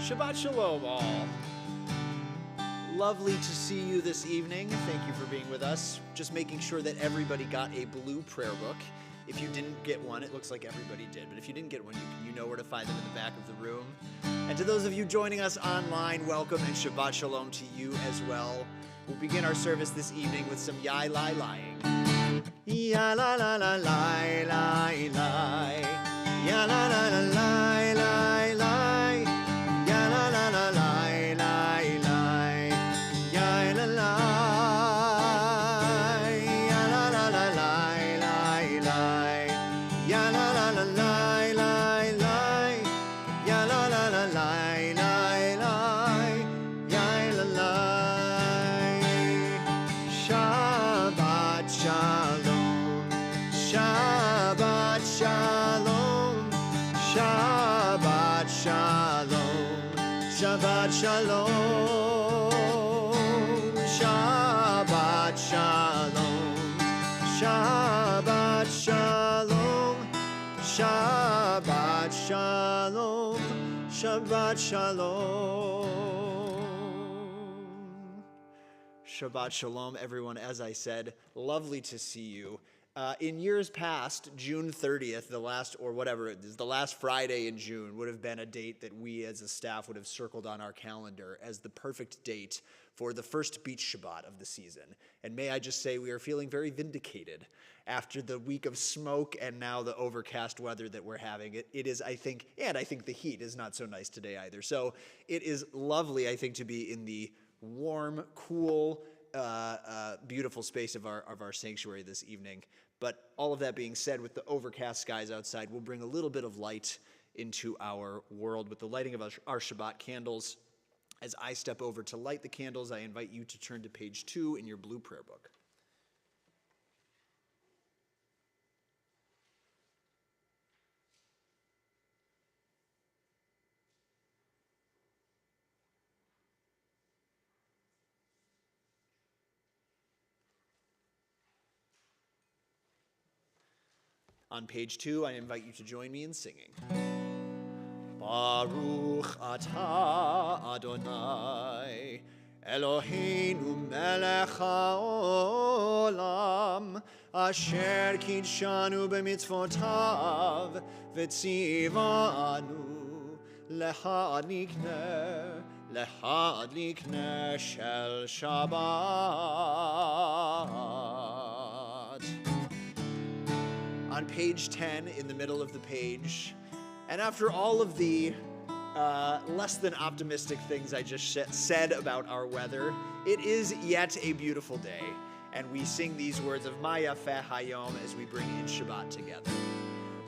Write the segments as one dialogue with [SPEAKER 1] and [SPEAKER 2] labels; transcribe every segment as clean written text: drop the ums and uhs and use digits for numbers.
[SPEAKER 1] Shabbat Shalom, all. Lovely to see you this evening. Thank you for being with us. Just making sure that everybody got a blue prayer book. If you didn't get one, it looks like everybody did, but if you didn't get one, you know where to find them in the back of the room. And to those of you joining us online, welcome and Shabbat Shalom to you as well. We'll begin our service this evening with some Yai Lai Lying. Ya la la la lai lai lai. Ya la la la lai lai lai. Ya la la la lai lai lai. Ya la la. Ya la la la lai lai lai. Ya la la la lai lai lai. Ya la la la lai lai lai. Ya la la. Shabbat Shalom. Shabbat Shalom. Shabbat Shalom. Shabbat Shalom. Shabbat Shalom. Shabbat Shalom. Shabbat Shalom. Shabbat Shalom. Shabbat Shalom, everyone. As I said, lovely to see you. In years past, June 30th, the last Friday in June would have been a date that we as a staff would have circled on our calendar as the perfect date for the first beach Shabbat of the season. And may I just say, we are feeling very vindicated after the week of smoke and now the overcast weather that we're having. It is, I think, and I think the heat is not so nice today either. So it is lovely, I think, to be in the warm, cool, beautiful space of our sanctuary this evening. But all of that being said, with the overcast skies outside, we'll bring a little bit of light into our world with the lighting of our Shabbat candles. As I step over to light the candles, I invite you to turn to page 2 in your blue prayer book. On page 2, I invite you to join me in singing. Baruch atah Adonai, Eloheinu melech haolam, asher kidshanu b'mitzvotav, v'tzivanu lehadlik ner shel Shabbat. On page 10, in the middle of the page, and after all of the less than optimistic things I just said about our weather, it is yet a beautiful day, and we sing these words of Ma Yafeh Hayom as we bring in Shabbat together.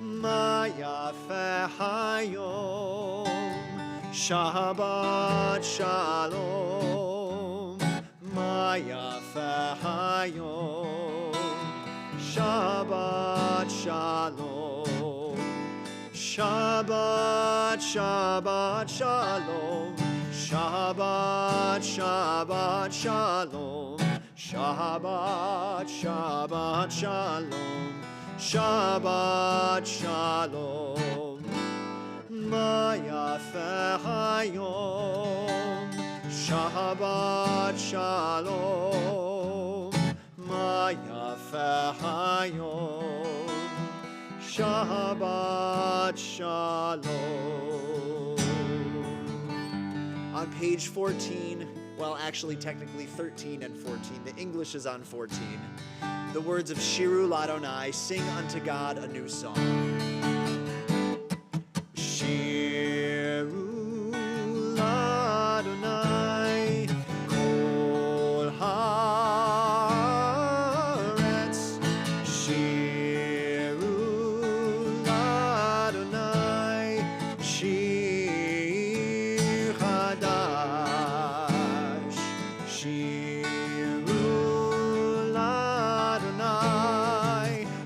[SPEAKER 1] Ma Yafeh Hayom, Shabbat Shalom, Ma Yafeh Hayom, Shabbat Shalom, Shabbat, Shabbat Shalom, Shabbat, Shabbat Shalom, Shabbat, Shabbat Shalom, Shabbat Shalom, Ma Yafeh Hayom, Shabbat Shalom, Ma Yafeh Hayom, Shabbat Shalom. On page 14, well, actually technically 13 and 14, the English is on 14, the words of Shiru Ladonai, sing unto God a new song. Shiru Ladonai, Kol Haaretz, Shiru Ladonai, Shir Hadash, Shiru Ladonai,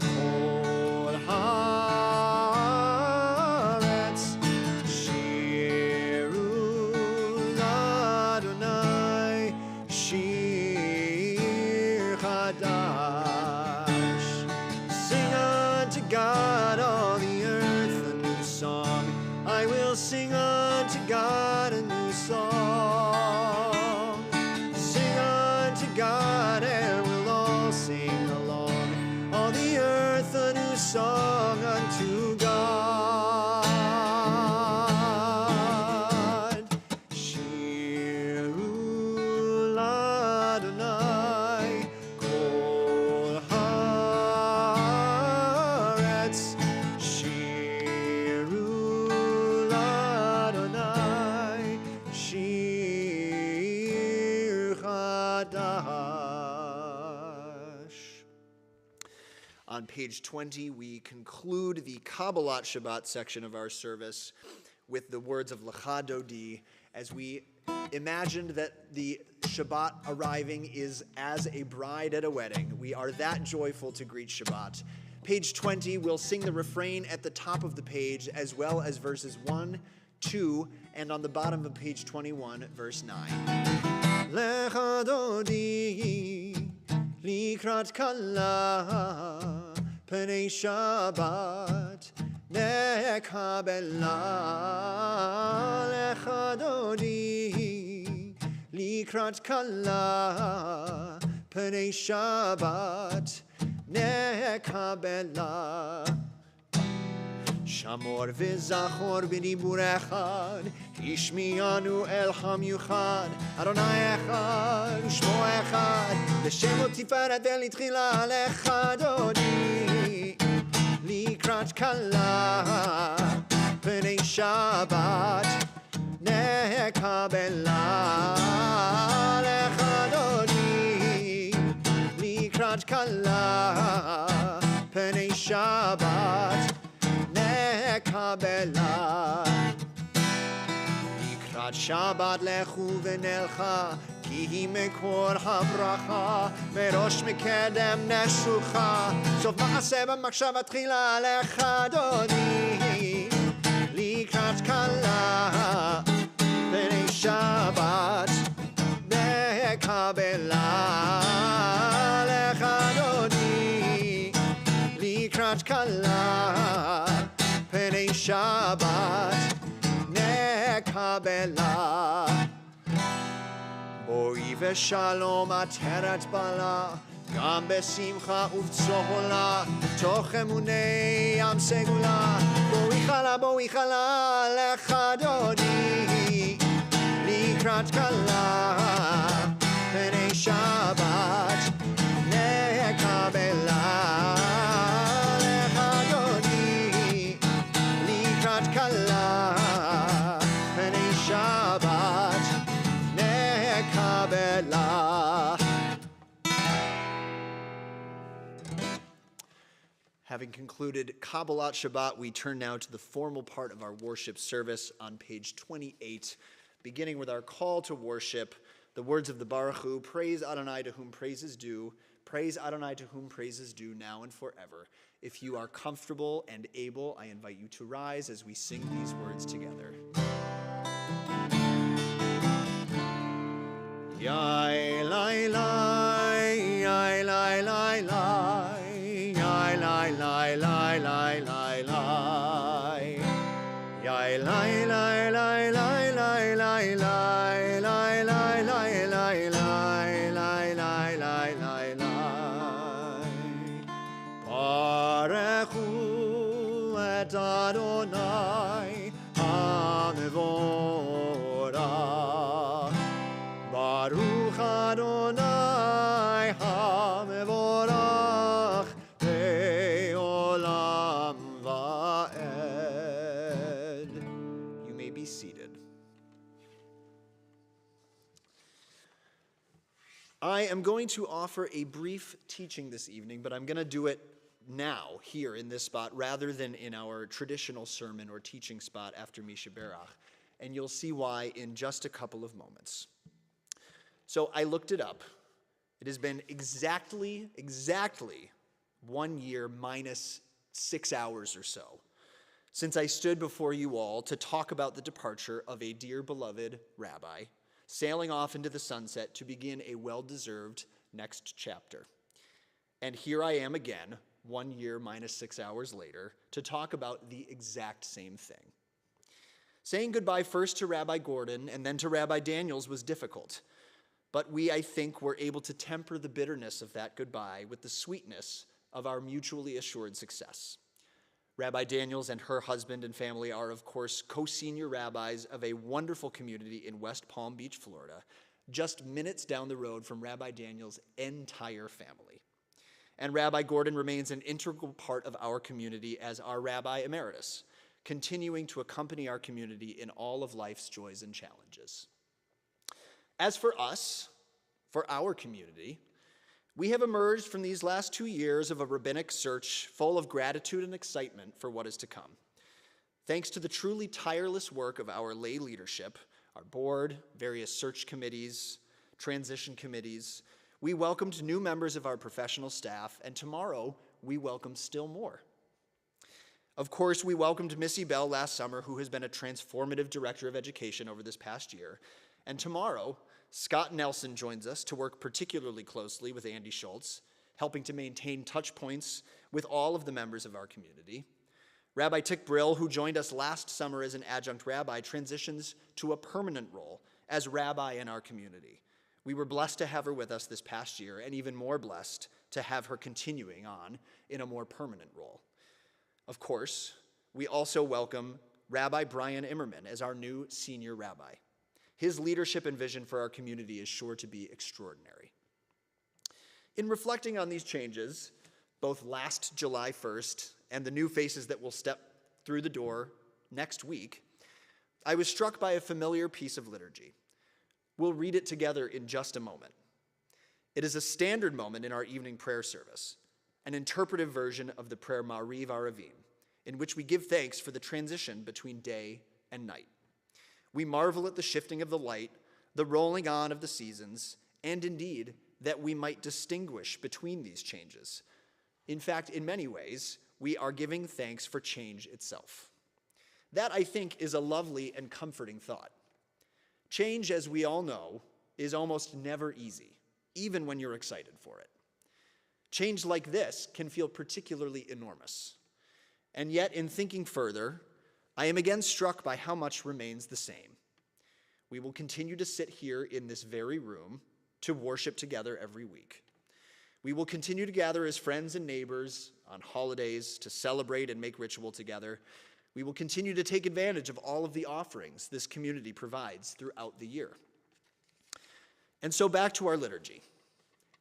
[SPEAKER 1] Kol Haaretz. On page 20, we conclude the Kabbalat Shabbat section of our service with the words of Lecha Dodi, as we imagined that the Shabbat arriving is as a bride at a wedding. We are that joyful to greet Shabbat. Page 20, we'll sing the refrain at the top of the page, as well as verses 1, 2, and on the bottom of page 21, verse 9. Lecha Dodi likrat kala pnei Shabbat nekabela. Lecha Dodi likrat kala pnei Shabbat nekabela. Shamor v'zachor b'dibur echad, ishmianu el ham yuchad, Adonai echad, u'shmo echad, l'shem u'tiferet v'litchila lecha Dodi, likrat kala, pnei Shabbat, nekabela. Lecha Dodi, likrat kala, pnei Shabbat, nekabela. Likrat Shabbat lechu v'nelcha, ki hi mekor habracha, merosh mekedem neshucha, sof ma'aseh b'machshava tchila. Lecha Dodi, likrat kala, pnei Shabbat, nekabela. Lecha Dodi, likrat kala, pnei Shabbat, nekabela. Boi v'shalom ateret bala, gam besimcha uv'tzohola, toch emunei am segula. Boi chala, lecha Dodi, likrat kala, pnei Shabbat, nekabela. Kala, pnei Shabbat, nekabela. Having concluded Kabbalat Shabbat, we turn now to the formal part of our worship service on page 28, beginning with our call to worship, the words of the Baruch Hu, praise Adonai to whom praise is due, praise Adonai to whom praise is due now and forever. If you are comfortable and able, I invite you to rise as we sing these words together. Yai lai lai, yai lai lai lai, yai lai lai lai lai lai lai, yai lai lai lai lai lai lai lai lai lai lai lai lai lai lai lai lai lai. Barechu et Adonai hamevorach. Baruch Adonai hamevorach le'olam va'ed. You may be seated. I am going to offer a brief teaching this evening, but I'm going to do it now, here in this spot, rather than in our traditional sermon or teaching spot after Misha Berach. And you'll see why in just a couple of moments. So I looked it up. It has been exactly 1 year minus 6 hours or so since I stood before you all to talk about the departure of a dear beloved rabbi, sailing off into the sunset to begin a well-deserved next chapter. And here I am again, 1 year minus 6 hours later, to talk about the exact same thing. Saying goodbye first to Rabbi Gordon and then to Rabbi Daniels was difficult, but we, I think, were able to temper the bitterness of that goodbye with the sweetness of our mutually assured success. Rabbi Daniels and her husband and family are, of course, co-senior rabbis of a wonderful community in West Palm Beach, Florida, just minutes down the road from Rabbi Daniels' entire family. And Rabbi Gordon remains an integral part of our community as our Rabbi Emeritus, continuing to accompany our community in all of life's joys and challenges. As for us, for our community, We have emerged from these last 2 years of a rabbinic search full of gratitude and excitement for what is to come. Thanks to the truly tireless work of our lay leadership, our board, various search committees, transition committees, we welcomed new members of our professional staff, and tomorrow we welcome still more. Of course, we welcomed Missy Bell last summer, who has been a transformative director of education over this past year. And tomorrow, Scott Nelson joins us to work particularly closely with Andy Schultz, helping to maintain touch points with all of the members of our community. Rabbi Tick Brill, who joined us last summer as an adjunct rabbi, transitions to a permanent role as rabbi in our community. We were blessed to have her with us this past year, and even more blessed to have her continuing on in a more permanent role. Of course, we also welcome Rabbi Brian Immerman as our new senior rabbi. His leadership and vision for our community is sure to be extraordinary. In reflecting on these changes, both last July 1st and the new faces that will step through the door next week, I was struck by a familiar piece of liturgy. We'll read it together in just a moment. It is a standard moment in our evening prayer service, an interpretive version of the prayer Ma'ariv Aravim, in which we give thanks for the transition between day and night. We marvel at the shifting of the light, the rolling on of the seasons, and indeed, that we might distinguish between these changes. In fact, in many ways, we are giving thanks for change itself. That, I think, is a lovely and comforting thought. Change, as we all know, is almost never easy, even when you're excited for it. Change like this can feel particularly enormous. And yet, in thinking further, I am again struck by how much remains the same. We will continue to sit here in this very room to worship together every week. We will continue to gather as friends and neighbors on holidays to celebrate and make ritual together. We will continue to take advantage of all of the offerings this community provides throughout the year. And so back to our liturgy.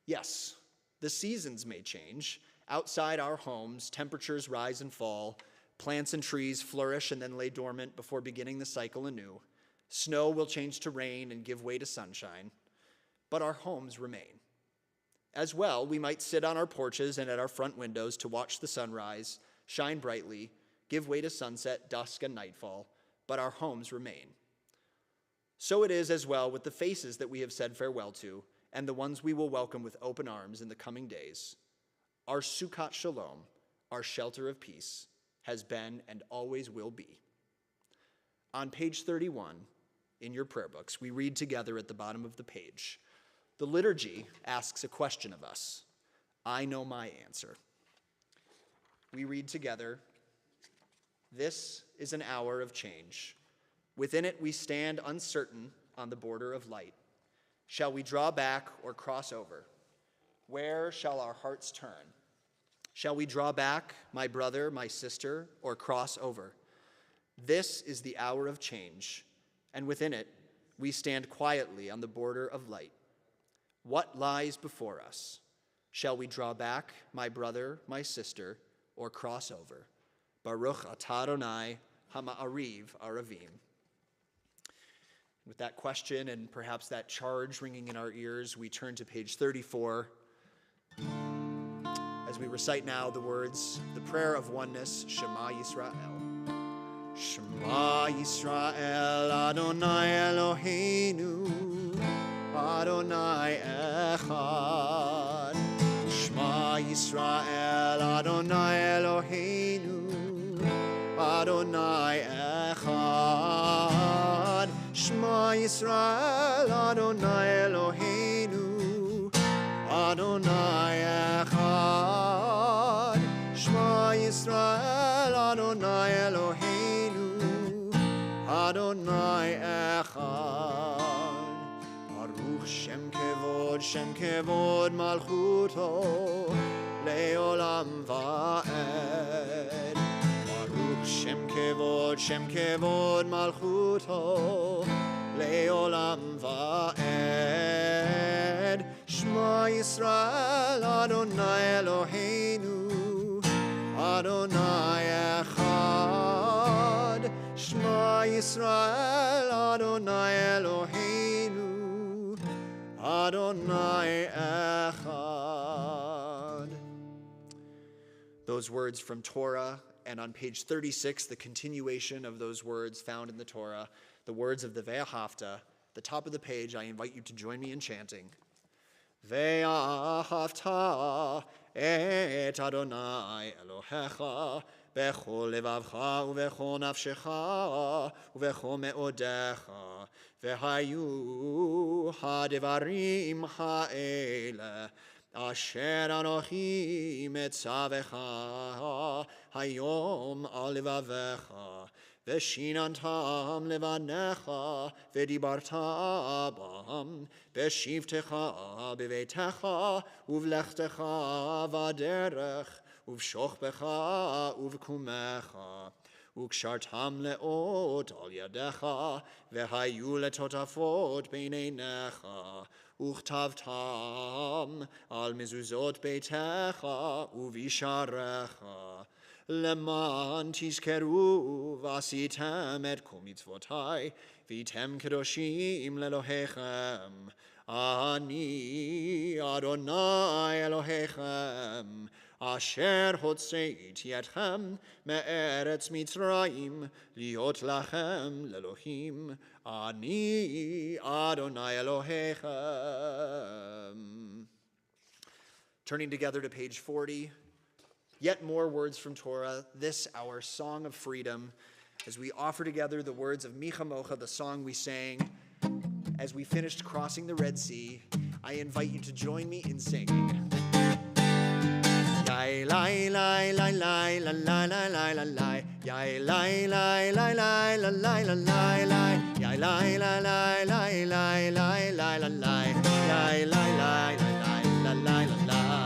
[SPEAKER 1] Yes, the seasons may change. Outside our homes, temperatures rise and fall. Plants and trees flourish and then lay dormant before beginning the cycle anew. Snow will change to rain and give way to sunshine. But our homes remain. As well, we might sit on our porches and at our front windows to watch the sunrise, shine brightly, give way to sunset, dusk, and nightfall, but our homes remain. So it is as well with the faces that we have said farewell to and the ones we will welcome with open arms in the coming days. Our Sukkot Shalom, our shelter of peace, has been and always will be. On page 31 in your prayer books, we read together at the bottom of the page, the liturgy asks a question of us. I know my answer. We read together, this is an hour of change. Within it we stand uncertain on the border of light. Shall we draw back or cross over? Where shall our hearts turn? Shall we draw back, my brother, my sister, or cross over? This is the hour of change, and within it we stand quietly on the border of light. What lies before us? Shall we draw back, my brother, my sister, or cross over? Baruch atah Adonai hama'ariv aravim. With that question and perhaps that charge ringing in our ears, we turn to page 34 as we recite now the words, the prayer of oneness, Shema Yisrael. Shema Yisrael, Adonai Eloheinu, Adonai Echad. Shema Yisrael, Adonai Eloheinu, Adonai Echad. Shema Yisrael, Adonai Eloheinu, Adonai Echad. Shema Yisrael, Adonai Eloheinu, Adonai Echad. Baruch Shem Kevod Malchuto Leolam Va'ed. Baruch Shem Kevod Malchuto Leolam Va'ed. Shema Yisrael, Adonai Eloheinu, Adonai Echad. Shema Yisrael, Adonai Eloheinu, Adonai Echad. those words from Torah, and on page 36, the continuation of those words found in the Torah, the words of the Ve'ahavta. The top of the page, I invite you to join me in chanting. Ve'ahavta et Adonai Elohecha bechol levavcha uvechol nafshecha uvechol me'odecha vehayu hadevarim ha'ele asher anochi metzavecha hayom al levavecha Veshinantam levanecha vedibarta bam beshivtecha bevetecha uvlechtecha vaderech uvshochbecha uvkumecha ukshartam leot al yadecha vehayu letotafot beineinecha uchtavtam al mezuzot beitecha uvisharecha Leman tizkeru vasitem et kol mitzvotai vitem kedoshim lelohechem ani Adonai Elohechem asher hotzeiti etchem me'eretz Mitzrayim liot lachem lelohim ani Adonai Elohechem. Turning together to page 40. Yet more words from Torah, this our song of freedom, as we offer together the words of Mi Chamocha, the song we sang as we finished crossing the Red Sea. I invite you to join me in singing. Yai lai lai lai lai la lai lai lai la lai Yai lai lai lai lai la lai la lai lai Yai lai lai lai lai lai lai lai la lai Yai lai lai lai la lai la lai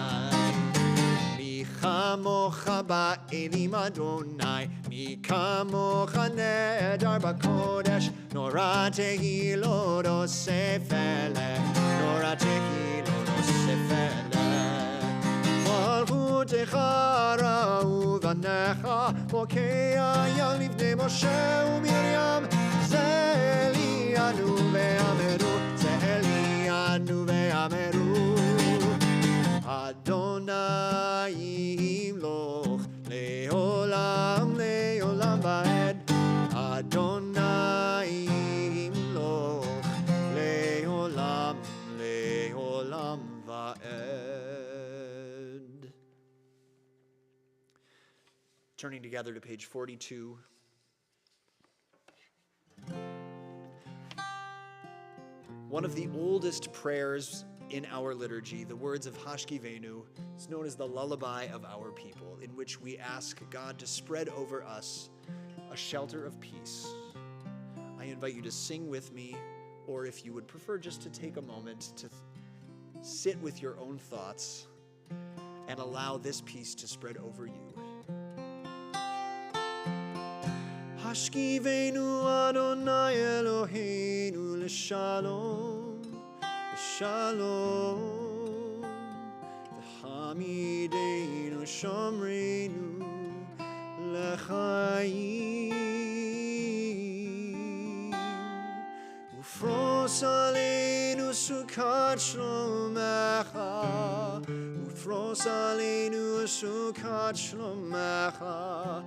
[SPEAKER 1] Kamocha ba'elim Adonai, mi kamocha nedar b'kodesh, noratehi lo dosefele, noratehi lo dosefele. Malchutecha ra'u v'necha, mokea yalivnei Moshe u'Miriam, ze'elianu ve'ameru, ze'elianu ve'ameru. Adonai imloch leolam leolam va'ed Adonai imloch leolam leolam va'ed. Turning together to page 42. One of the oldest prayers in our liturgy, the words of Hashkivenu, is known as the lullaby of our people, in which we ask God to spread over us a shelter of peace. I invite you to sing with me, or if you would prefer, just to take a moment to sit with your own thoughts and allow this peace to spread over you. Hashkivenu Adonai Eloheinu l'shalom Shalom, v'hamideinu shomreinu l'chaim, ufros aleinu sukat shlomecha, ufros aleinu sukat shlomecha.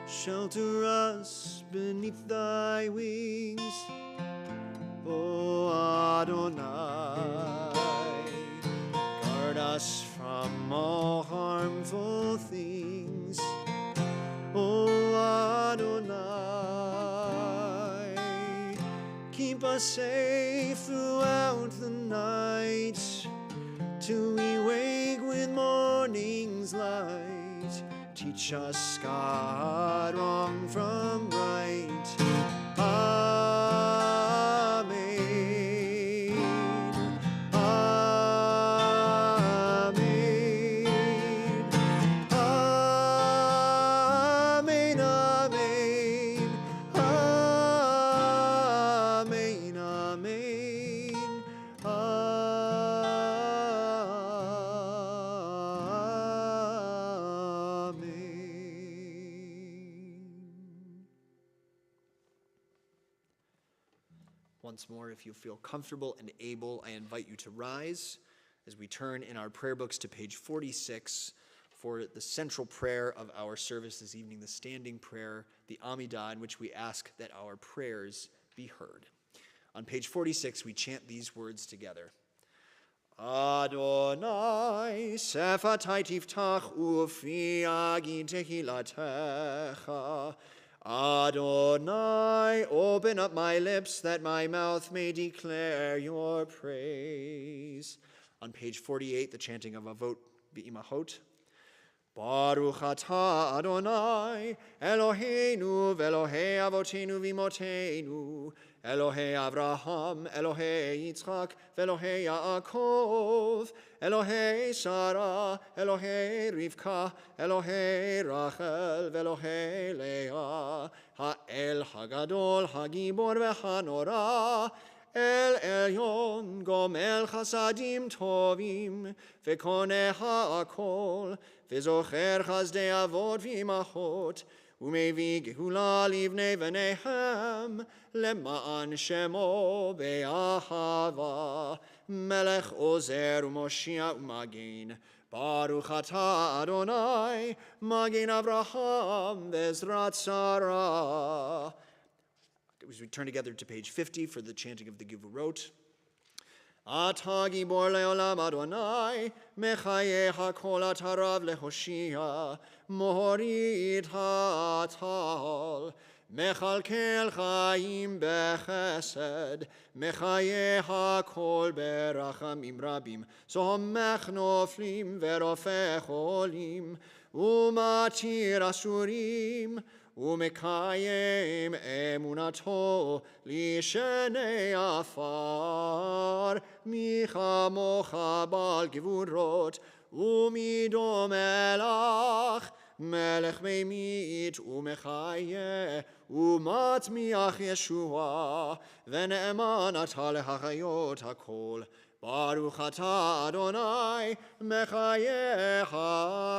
[SPEAKER 1] Shelter us beneath thy wings, O Adonai. Guard us from all harmful things, O Adonai. Keep us safe throughout the night, till we wake with morning's light. Teach us, God, wrong from right. Amen. Amen. Amen. Amen. Amen. Once more, if you feel comfortable and able, I invite you to rise as we turn in our prayer books to page 46 for the central prayer of our service this evening, the standing prayer, the Amidah, in which we ask that our prayers be heard. On page 46, we chant these words together. Adonai, sefatai tiftach ufi agi tehilatecha. Adonai, open up my lips that my mouth may declare your praise. On page 48, the chanting of Avot B'imahot. Baruch atah Adonai, Eloheinu v'Elohei avotenu v'imotenu, Elohei Avraham, Elohei Yitzchak, v'Elohei Yaakov, Elohei Sarah, Elohei Rivka, Elohei Rachel, v'Elohei Leah, Ha'el Hagadol, Hagibor v'Hanora, El Elyon, Gomel Chasadim Tovim, V'Koneh Ha'akol, V'Zocher Chazdei Avot V'imachot, Umevi Gehula Livnei V'Nehem, Lema'an Shemo Be'ahava, Melech Ozer U'Moshia U'Magin, Baruch atah Adonai, Magin Avraham V'Ezrat Sarah. As we turn together to page 50 for the chanting of the Givurot. Ata gibor leolam Adonai, mechaye hakol atarav lehoshia, mohorit hatal, mechalkel chaim bechesed, mechaye hakol berachamim rabim, somech noflim verofech olim, umatir asurim, Umekayem emunato lishenei afar micha mocha bal gevurot umidom elach melech meimit umechaye umat miach Yeshua v'ne'eman ata lehachayot hakol Baruch atah Adonai mechaye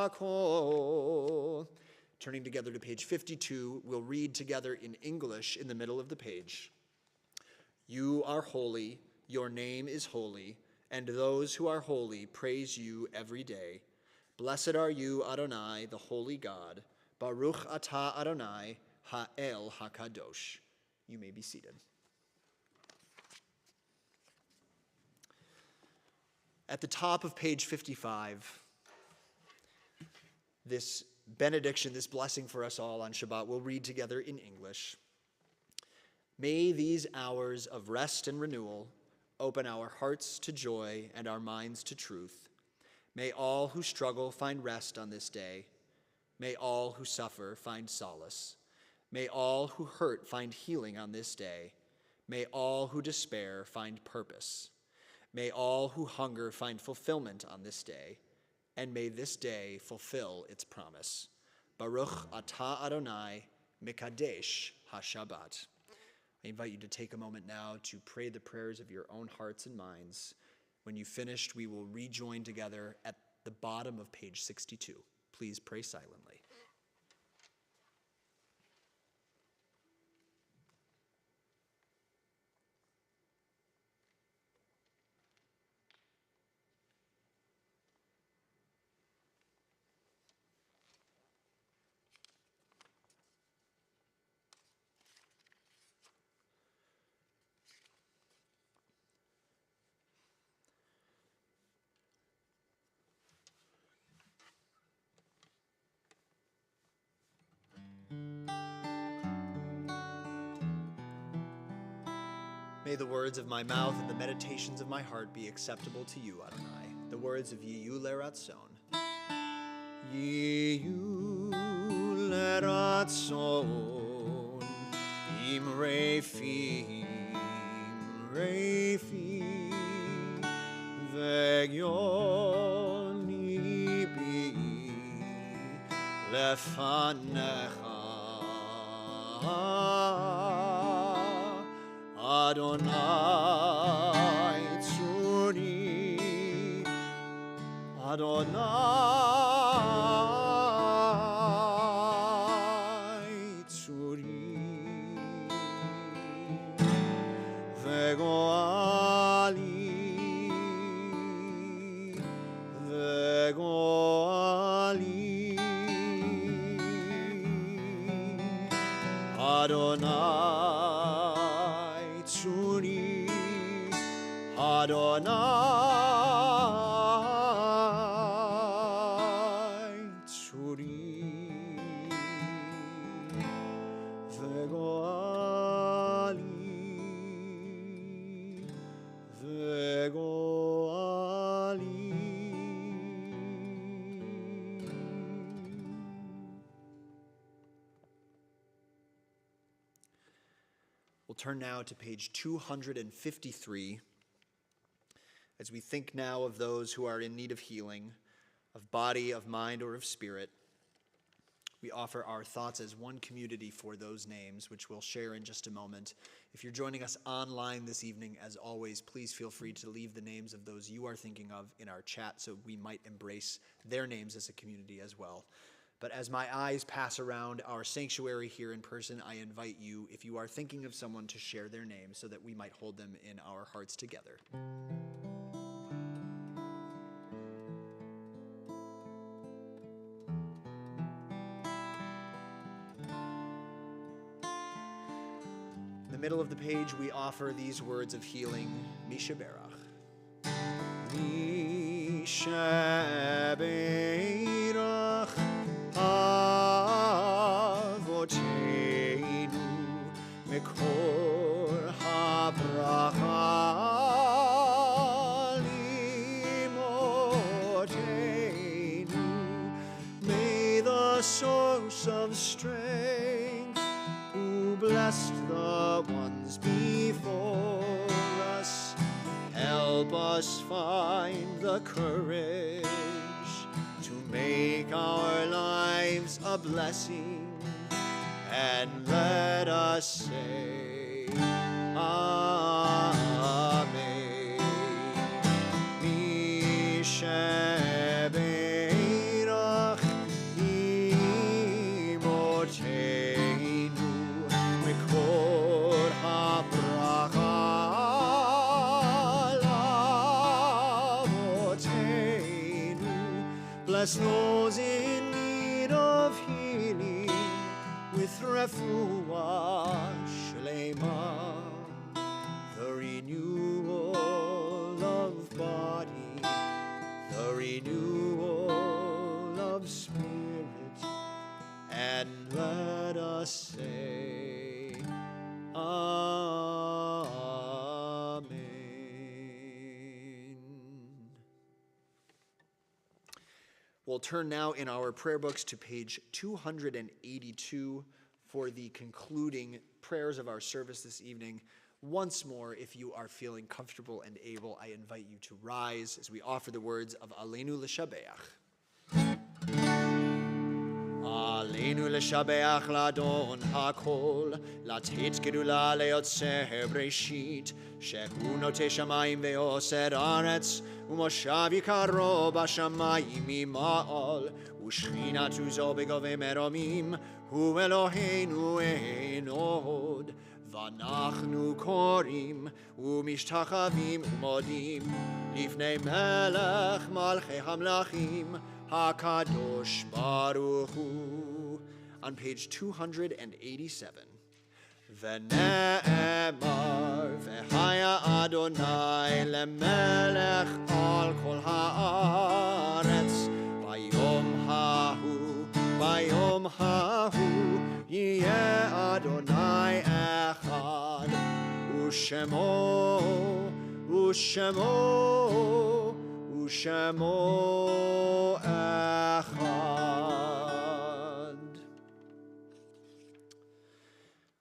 [SPEAKER 1] hakol. Turning together to page 52, we'll read together in English in the middle of the page. You are holy, your name is holy, and those who are holy praise you every day. Blessed are you, Adonai, the holy God. Baruch atah Adonai, ha'el hakadosh. You may be seated. At the top of page 55, this benediction, this blessing for us all on Shabbat, we'll read together in English. May these hours of rest and renewal open our hearts to joy and our minds to truth. May all who struggle find rest on this day. May all who suffer find solace. May all who hurt find healing on this day. May all who despair find purpose. May all who hunger find fulfillment on this day. And may this day fulfill its promise. Baruch atah Adonai mikadesh haShabbat. I invite you to take a moment now to pray the prayers of your own hearts and minds. When you've finished, we will rejoin together at the bottom of page 62. Please pray silently. May the words of my mouth and the meditations of my heart be acceptable to you, Adonai. The words of Yehu Leratzon. Yehu Leratzon, Imre fi, Vegyon libi lefanecha. Adonai tzuri, Adonai tzuri, Adonai Tzuri, Adonai Tzuri, Vegoali, Vegoali. We'll turn now to page 253 as we think now of those who are in need of healing, of body, of mind, or of spirit. We offer our thoughts as one community for those names, which we'll share in just a moment. If you're joining us online this evening, as always, please feel free to leave the names of those you are thinking of in our chat so we might embrace their names as a community as well. But as my eyes pass around our sanctuary here in person, I invite you, if you are thinking of someone, to share their name so that we might hold them in our hearts together. In the middle of the page, we offer these words of healing, Mishaberach. Mishaberach Avoteinu Mekor HaBracha Limotenu. May the source of strength, who blessed the ones before us, help us find the courage to make our lives a blessing, and let us say, Amen. Mishaberach Imotenu Mekor HaBracha Lavotenu. Bless those in need of healing with refuah shlema, the renewal of body, the renewal of spirit, and let us say, Amen. We'll turn now in our prayer books to page 282 for the concluding prayers of our service this evening. Once more, if you are feeling comfortable and able, I invite you to rise as we offer the words of Aleinu L'Shabeach. Aleinu L'Shabeach L'Adon HaKol, Lateit Gedula Le'yotzeh Breshit, Shehu Notei Shamayim Ve'oser Aretz, Umoshav Yikaro B'Shamayim Mima'al, Ushchinatu Zo Begove Meromim, Hu Eloheinu Ein Od, V'anachnu Korim, Umishtachavim Umodim, Lifnei Melech Malchei HaMlachim, HaKadosh Baruch Hu. On page 287. V'ne'emar v'haya Adonai lemelech al kol haaretz, bayom hahu yeh Adonai echad, u'shemo echad.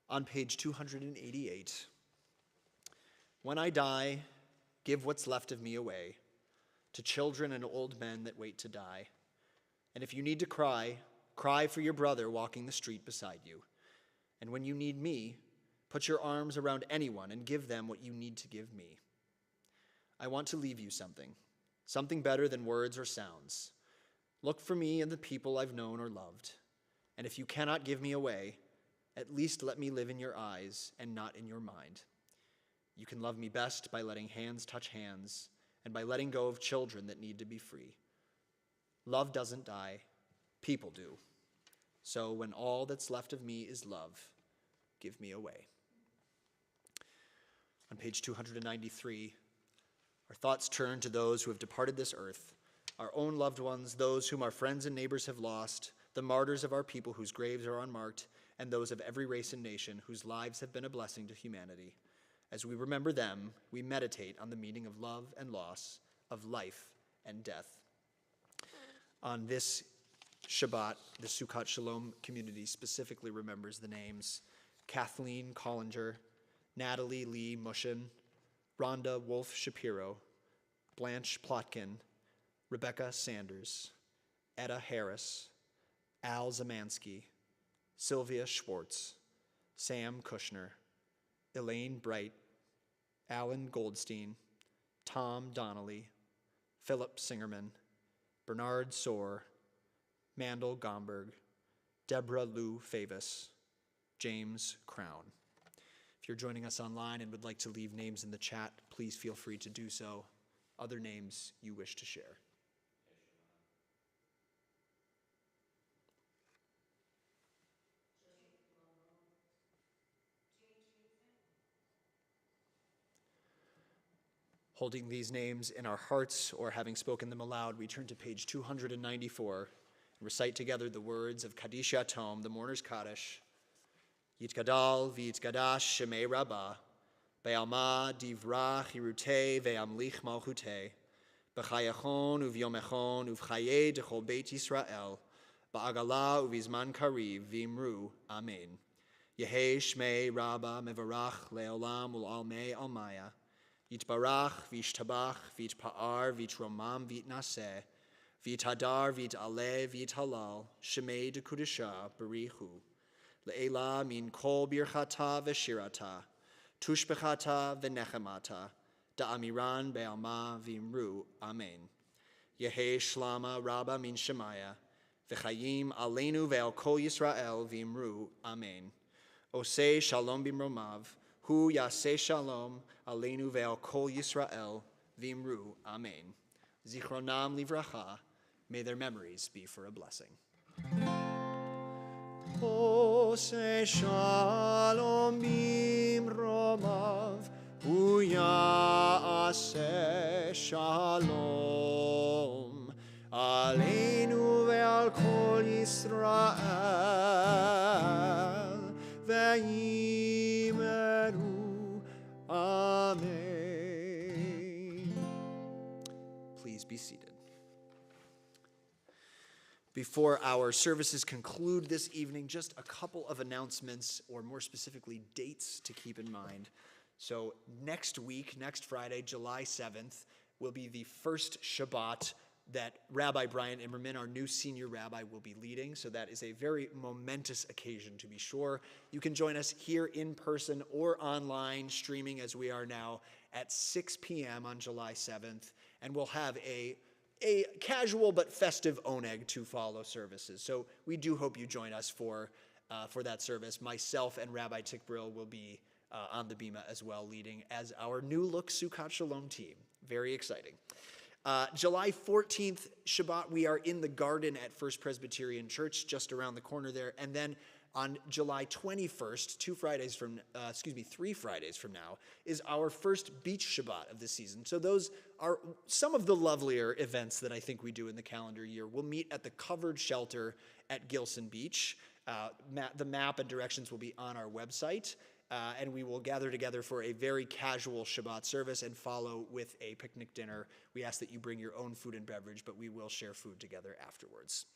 [SPEAKER 1] On page 288, when I die, give what's left of me away to children and old men that wait to die. And if you need to cry, cry for your brother walking the street beside you. And when you need me, put your arms around anyone and give them what you need to give me. I want to leave you something better than words or sounds. Look for me and the people I've known or loved. And if you cannot give me away, at least let me live in your eyes and not in your mind. You can love me best by letting hands touch hands and by letting go of children that need to be free. Love doesn't die, people do. So when all that's left of me is love, give me away. On page 293, our thoughts turn to those who have departed this earth, our own loved ones, those whom our friends and neighbors have lost, the martyrs of our people whose graves are unmarked, and those of every race and nation whose lives have been a blessing to humanity. As we remember them, we meditate on the meaning of love and loss, of life and death. On this Shabbat, the Sukkot Shalom community specifically remembers the names Kathleen Collinger, Natalie Lee Mushin, Rhonda Wolf Shapiro, Blanche Plotkin, Rebecca Sanders, Etta Harris, Al Zamansky, Sylvia Schwartz, Sam Kushner, Elaine Bright, Alan Goldstein, Tom Donnelly, Philip Singerman, Bernard Soar, Mandel Gomberg, Deborah Lou Favis, James Crown. If you're joining us online and would like to leave names in the chat, please feel free to do so. Other names you wish to share. Holding these names in our hearts or having spoken them aloud, we turn to page 294 and recite together the words of Kaddish Yatom, the mourner's Kaddish. Yitgadal v'yitgadash shemei rabbah, be'alma divra chirutei ve'amlich malchutei, b'chayachon uv'yomechon uv'chayei dechol beit Yisrael, ba'agala uv'izman kariv v'imru, amen. Yehei shmei rabbah mevarach le'olam ul'almei almaya, Yitbarach v'yishtabach v'yitpa'ar v'yitromam v'yitnaseh, v'yitadar v'yitaleh v'yithalal, shemei dekudisha barichu. Le'ela min kol birchata v'shirata, tushbechata v'nechemata, da'amiran be'alma v'imru, amen. Yehei shlama rabba min shemaya, v'chayim aleinu ve'al kol Yisrael v'imru, amen. Osei shalom bimromav, hu yaseh shalom aleinu ve'al kol Yisrael v'imru, amen. Zichronam livracha, may their memories be for a blessing. Oseh shalom bimromav, hu yaseh shalom aleinu ve'al kol Yisrael ve'yimeru, amen. Please be seated. Before our services conclude this evening, just a couple of announcements, or more specifically, dates to keep in mind. So next week, next Friday, July 7th, will be the first Shabbat that Rabbi Brian Immerman, our new senior rabbi, will be leading. So that is a very momentous occasion, to be sure. You can join us here in person or online, streaming as we are now, at 6 p.m. on July 7th. And we'll have a casual but festive oneg to follow services. So we do hope you join us for that service. Myself and Rabbi Tikbril will be on the bima as well, leading as our new look Sukkot Shalom team. Very exciting. July 14th, Shabbat, we are in the garden at First Presbyterian Church, just around the corner there. And then on July 21st, 3 Fridays from now, is our first beach Shabbat of the season. So those are some of the lovelier events that I think we do in the calendar year. We'll meet at the covered shelter at Gilson Beach. The map and directions will be on our website. And we will gather together for a very casual Shabbat service and follow with a picnic dinner. We ask that you bring your own food and beverage, but we will share food together afterwards.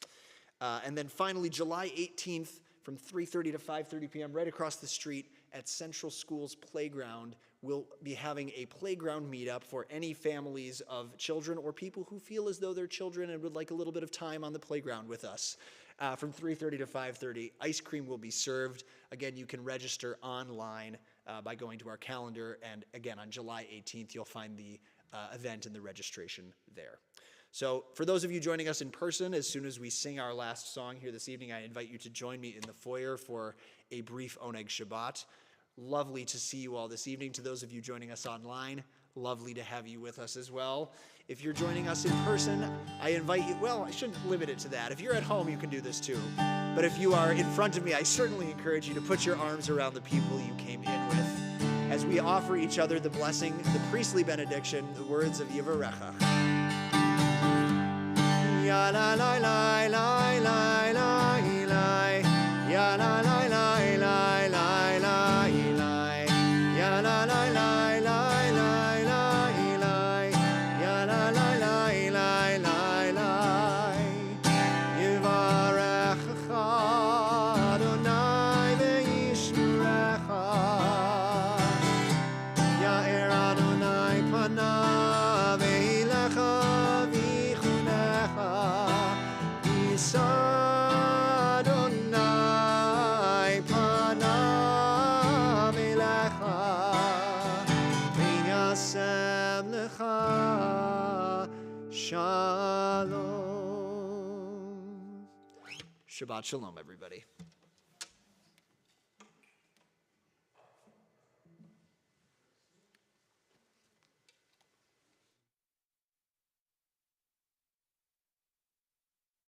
[SPEAKER 1] And then finally, July 18th, from 3:30 to 5:30 p.m., right across the street at Central School's playground, we'll be having a playground meetup for any families of children or people who feel as though they're children and would like a little bit of time on the playground with us. From 3:30 to 5:30, ice cream will be served. Again, you can register online by going to our calendar, and again, on July 18th, you'll find the event and the registration there. So for those of you joining us in person, as soon as we sing our last song here this evening, I invite you to join me in the foyer for a brief Oneg Shabbat. Lovely to see you all this evening. To those of you joining us online, Lovely to have you with us as well. If you're joining us in person, I invite you, well, I shouldn't limit it to that. If you're at home, you can do this too. But if you are in front of me, I certainly encourage you to put your arms around the people you came in with as we offer each other the blessing, the priestly benediction, the words of Yivarecha. Ya la la la la la la la, ya la la la la la la la, ya la la la la la la, ya la la la la la la. Yivarecha Adonai ve'yishmerecha, Ya'er Adonai panav eilecha v'yichunecha, Yisa Adonai panav eilecha v'yasem lecha shalom. Shabbat shalom, everybody.